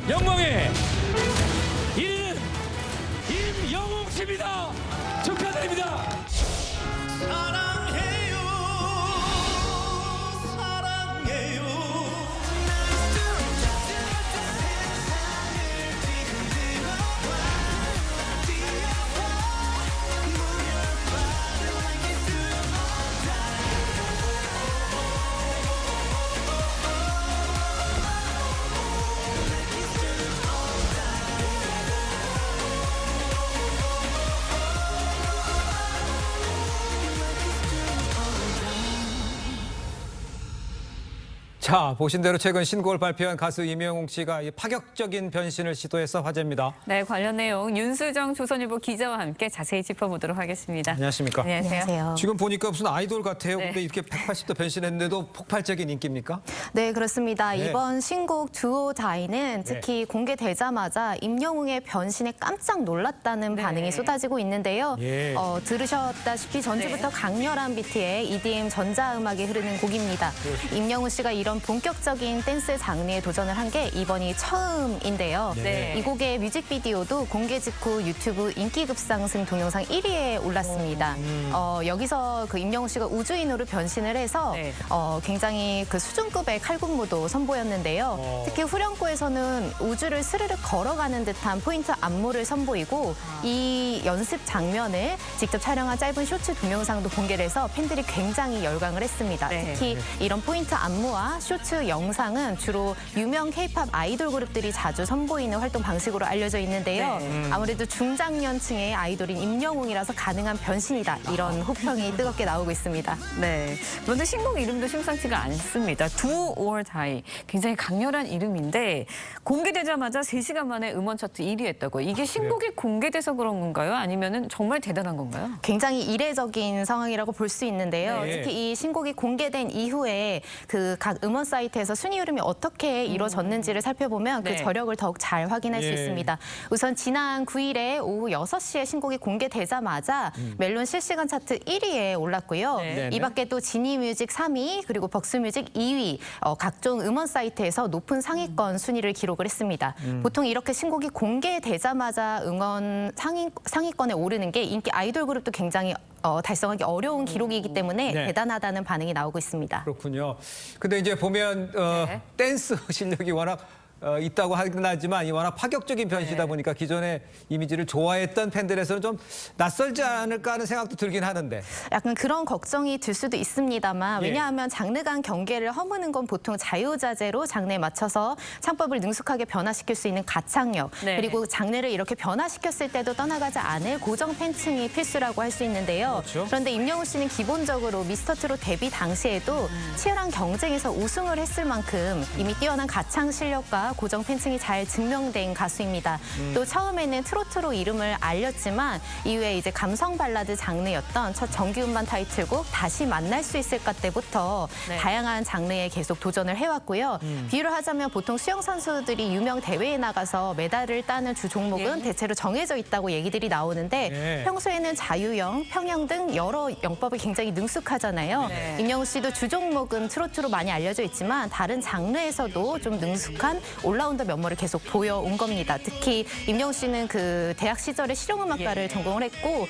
영광의 1위는 임영웅 씨입니다. 축하드립니다. 사랑해요 사랑해요 자, 보신 대로 최근 신곡을 발표한 가수 임영웅 씨가 이 파격적인 변신을 시도해서 화제입니다. 네, 관련 내용 윤수정 조선일보 기자와 함께 자세히 짚어보도록 하겠습니다. 안녕하십니까? 안녕하세요. 지금 보니까 무슨 아이돌 같아요. 네. 근데 이렇게 180도 변신했는데도 폭발적인 인기입니까? 네, 그렇습니다. 네. 이번 신곡 두오 다이는 특히 공개되자마자 임영웅의 변신에 깜짝 놀랐다는 네. 반응이 쏟아지고 있는데요. 예. 들으셨다시피 전주부터 네. 강렬한 비트의 EDM 전자음악이 흐르는 곡입니다. 임영웅 씨가 이런 본격적인 댄스 장르에 도전을 한 게 이번이 처음인데요. 네. 이 곡의 뮤직비디오도 공개 직후 유튜브 인기 급상승 동영상 1위에 올랐습니다. 여기서 그 임영웅 씨가 우주인으로 변신을 해서 네. 굉장히 그 수준급의 칼군무도 선보였는데요. 특히 후렴구에서는 우주를 스르륵 걸어가는 듯한 포인트 안무를 선보이고 이 연습 장면을 직접 촬영한 짧은 쇼츠 동영상도 공개를 해서 팬들이 굉장히 열광을 했습니다. 네. 특히 이런 포인트 안무와 쇼츠 영상은 주로 유명 K-팝 아이돌 그룹들이 자주 선보이는 활동 방식으로 알려져 있는데요. 아무래도 중장년층의 아이돌인 임영웅이라서 가능한 변신이다. 이런 호평이 뜨겁게 나오고 있습니다. 네. 그런데 신곡 이름도 심상치가 않습니다. Do or Die. 굉장히 강렬한 이름인데 공개되자마자 3시간 만에 음원 차트 1위 했다고요. 이게 신곡이 공개돼서 그런 건가요? 아니면은 정말 대단한 건가요? 굉장히 이례적인 상황이라고 볼 수 있는데요. 네. 특히 이 신곡이 공개된 이후에 그 각 음원 사이트에서 순위 흐름이 어떻게 이루어졌는지를 살펴보면 네. 그 저력을 더욱 잘 확인할 수 예. 있습니다. 우선 지난 9일에 오후 6시에 신곡이 공개되자마자 멜론 실시간 차트 1위에 올랐고요. 네. 이 밖에 또 지니뮤직 3위 그리고 벅스뮤직 2위 각종 음원 사이트에서 높은 상위권 순위를 기록을 했습니다. 보통 이렇게 신곡이 공개되자마자 음원 상위권에 오르는 게 인기 아이돌 그룹도 굉장히 달성하기 어려운 기록이기 때문에 네. 대단하다는 반응이 나오고 있습니다. 그렇군요. 근데 이제 보면 네. 댄스 실력이 워낙 있다고 하긴 하지만 이 워낙 파격적인 변신이다 네. 보니까 기존의 이미지를 좋아했던 팬들에서는 좀 낯설지 않을까 하는 생각도 들긴 하는데. 약간 그런 걱정이 들 수도 있습니다만 예. 왜냐하면 장르 간 경계를 허무는 건 보통 자유자재로 장르에 맞춰서 창법을 능숙하게 변화시킬 수 있는 가창력 네. 그리고 장르를 이렇게 변화시켰을 때도 떠나가지 않을 고정 팬층이 필수라고 할 수 있는데요. 그렇죠. 그런데 임영웅 씨는 기본적으로 미스터트롯 데뷔 당시에도 치열한 경쟁에서 우승을 했을 만큼 이미 뛰어난 가창 실력과 고정 팬층이 잘 증명된 가수입니다. 또 처음에는 트로트로 이름을 알렸지만 이후에 이제 감성 발라드 장르였던 첫 정규 음반 타이틀곡 다시 만날 수 있을까 때부터 네. 다양한 장르에 계속 도전을 해왔고요. 비유를 하자면 보통 수영 선수들이 유명 대회에 나가서 메달을 따는 주 종목은 예. 대체로 정해져 있다고 얘기들이 나오는데 예. 평소에는 자유형, 평형 등 여러 영법이 굉장히 능숙하잖아요. 네. 임영웅 씨도 주 종목은 트로트로 많이 알려져 있지만 다른 장르에서도 좀 능숙한 올라운더 면모를 계속 보여온 겁니다. 특히 임영웅 씨는 그 대학 시절에 실용음악과를 예. 전공을 했고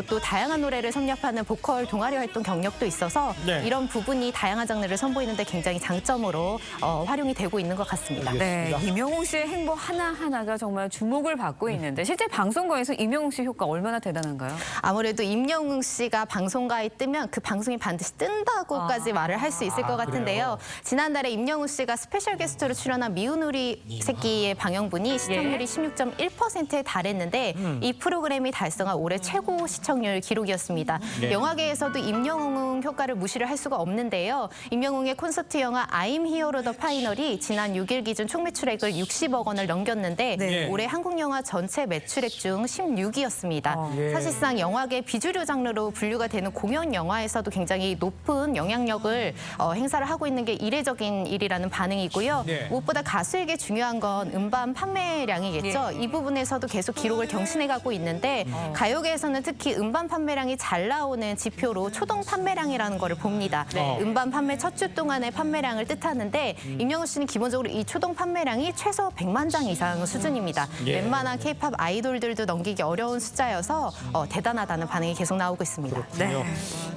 또 다양한 노래를 섭렵하는 보컬 동아리 활동 경력도 있어서 네. 이런 부분이 다양한 장르를 선보이는데 굉장히 장점으로 활용이 되고 있는 것 같습니다. 네, 알겠습니다. 임영웅 씨의 행보 하나하나가 정말 주목을 받고 있는데 실제 방송가에서 임영웅 씨 효과 얼마나 대단한가요? 아무래도 임영웅 씨가 방송가에 뜨면 그 방송이 반드시 뜬다고까지 말을 할 수 있을 것 같은데요. 지난달에 임영웅 씨가 스페셜 게스트로 출연한 미운 우리 새끼의 방영분이 시청률이 16.1%에 달했는데 이 프로그램이 달성한 올해 최고 시청률 기록이었습니다. 네. 영화계에서도 임영웅 효과를 무시를 할 수가 없는데요. 임영웅의 콘서트 영화 I'm Hero the Final이 지난 6일 기준 총 매출액을 60억 원을 넘겼는데 네. 올해 한국 영화 전체 매출액 중 16위였습니다. 예. 사실상 영화계 비주류 장르로 분류가 되는 공연 영화에서도 굉장히 높은 영향력을 행사를 하고 있는 게 이례적인 일이라는 반응이고요. 네. 무엇보다 가수의 임영웅씨에게 중요한 건 음반 판매량이겠죠. 예. 이 부분에서도 계속 기록을 경신해가고 있는데 가요계에서는 특히 음반 판매량이 잘 나오는 지표로 초동 판매량이라는 거를 봅니다. 네. 음반 판매 첫 주 동안의 판매량을 뜻하는데 임영웅 씨는 기본적으로 이 초동 판매량이 최소 100만 장 이상 수준입니다. 예. 웬만한 K-팝 아이돌들도 넘기기 어려운 숫자여서 대단하다는 반응이 계속 나오고 있습니다. 네.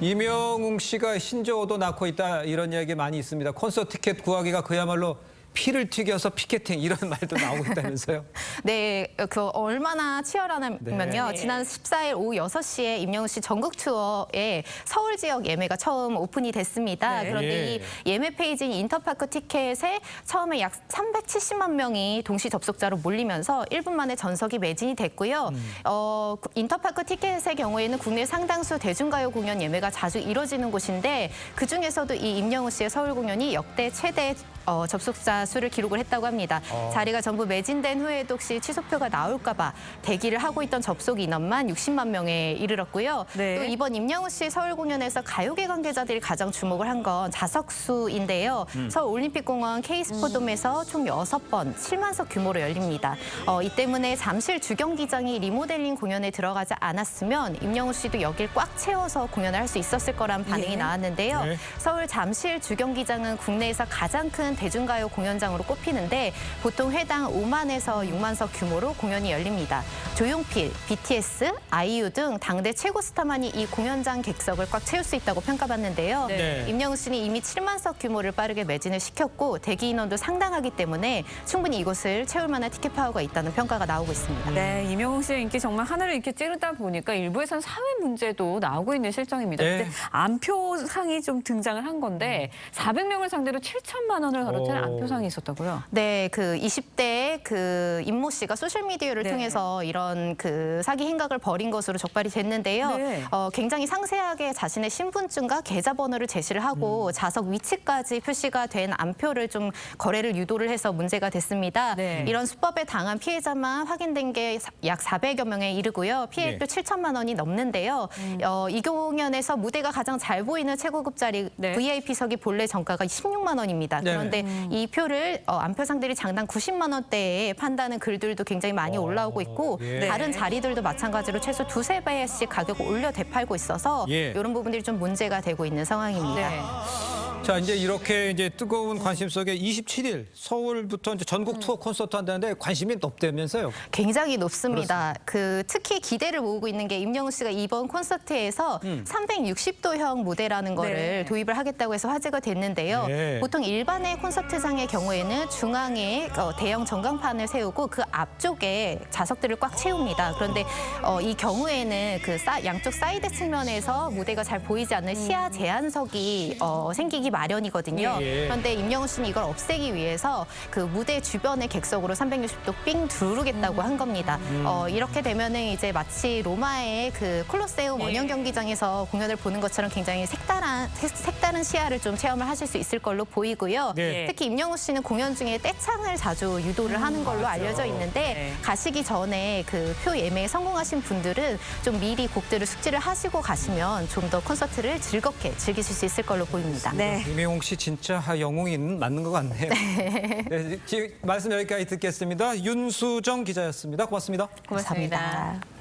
이명웅 씨가 신조어도 낳고 있다 이런 이야기 많이 있습니다. 콘서트 티켓 구하기가 그야말로 피를 튀겨서 피켓팅 이런 말도 나오고 있다면서요? 네, 그 얼마나 치열하냐면요. 네. 지난 14일 오후 6시에 임영웅 씨 전국 투어에 서울 지역 예매가 처음 오픈이 됐습니다. 네. 그런데 예. 이 예매 페이지인 인터파크 티켓에 처음에 약 370만 명이 동시 접속자로 몰리면서 1분 만에 전석이 매진이 됐고요. 인터파크 티켓의 경우에는 국내 상당수 대중가요 공연 예매가 자주 이뤄지는 곳인데 그중에서도 이 임영웅 씨의 서울 공연이 역대 최대 접속자 수를 기록을 했다고 합니다. 자리가 전부 매진된 후에도 혹시 취소표가 나올까 봐 대기를 하고 있던 접속 인원만 60만 명에 이르렀고요. 네. 또 이번 임영웅 씨 서울 공연에서 가요계 관계자들이 가장 주목을 한 건 좌석수인데요. 서울 올림픽공원 K스포돔에서 총 6번 7만석 규모로 열립니다. 이 때문에 잠실 주경기장이 리모델링 공연에 들어가지 않았으면 임영웅 씨도 여길 꽉 채워서 공연을 할 수 있었을 거란 반응이 예. 나왔는데요. 네. 서울 잠실 주경기장은 국내에서 가장 큰 대중가요 공연장으로 꼽히는데 보통 회당 5만에서 6만석 규모로 공연이 열립니다. 조용필, BTS, 아이유 등 당대 최고 스타만이 이 공연장 객석을 꽉 채울 수 있다고 평가받는데요. 네. 임영웅 씨는 이미 7만석 규모를 빠르게 매진을 시켰고 대기 인원도 상당하기 때문에 충분히 이곳을 채울 만한 티켓 파워가 있다는 평가가 나오고 있습니다. 네, 임영웅 씨의 인기 정말 하늘을 이렇게 찌르다 보니까 일부에서는 사회 문제도 나오고 있는 실정입니다. 네. 그때 안표상이 좀 등장을 한 건데 400명을 상대로 7천만 원을 걸었다는 오. 안표상이 있었다고요. 네, 그 20대 그 임모 씨가 소셜 미디어를 네. 통해서 이런 그 사기 행각을 벌인 것으로 적발이 됐는데요. 네. 굉장히 상세하게 자신의 신분증과 계좌번호를 제시를 하고 좌석 위치까지 표시가 된 안표를 좀 거래를 유도를 해서 문제가 됐습니다. 네. 이런 수법에 당한 피해자만 확인된 게 약 400여 명에 이르고요. 피해액도 7천만 원이 넘는데요. 이 공연에서 무대가 가장 잘 보이는 최고급 자리 네. VIP석이 본래 정가가 16만 원입니다. 네. 그런데 이 표를 안표상들이 장당 90만 원대에 판다는 글들도 굉장히 많이 올라오고 있고 예. 다른 자리들도 마찬가지로 최소 두세 배씩 가격을 올려 되팔고 있어서 예. 이런 부분들이 좀 문제가 되고 있는 상황입니다. 네. 자, 이제 이렇게 이제 뜨거운 관심 속에 27일 서울부터 이제 전국 투어 콘서트 한다는데 관심이 높다면서요? 굉장히 높습니다. 그 특히 기대를 모으고 있는 게 임영웅 씨가 이번 콘서트에서 360도형 무대라는 거를 네. 도입을 하겠다고 해서 화제가 됐는데요. 네. 보통 일반의 콘서트장의 경우에는 중앙에 대형 전광판을 세우고 그 앞쪽에 좌석들을 꽉 채웁니다. 그런데 이 경우에는 그 양쪽 사이드 측면에서 무대가 잘 보이지 않는 시야 제한석이 생기기 마련이거든요. 예. 그런데 임영웅 씨는 이걸 없애기 위해서 그 무대 주변의 객석으로 360도 삥 두르겠다고 한 겁니다. 이렇게 되면은 이제 마치 로마의 그 콜로세움 원형 경기장에서 공연을 보는 것처럼 굉장히 색다른 시야를 좀 체험을 하실 수 있을 걸로 보이고요. 네. 특히 임영웅 씨는 공연 중에 떼창을 자주 유도를 하는 걸로 알려져 있는데 네. 가시기 전에 그 표 예매에 성공하신 분들은 좀 미리 곡들을 숙지를 하시고 가시면 좀 더 콘서트를 즐겁게 즐기실 수 있을 걸로 보입니다. 네. 이명웅 씨 진짜 영웅이 맞는 것 같네요. 네, 지금 말씀 여기까지 듣겠습니다. 윤수정 기자였습니다. 고맙습니다. 감사합니다.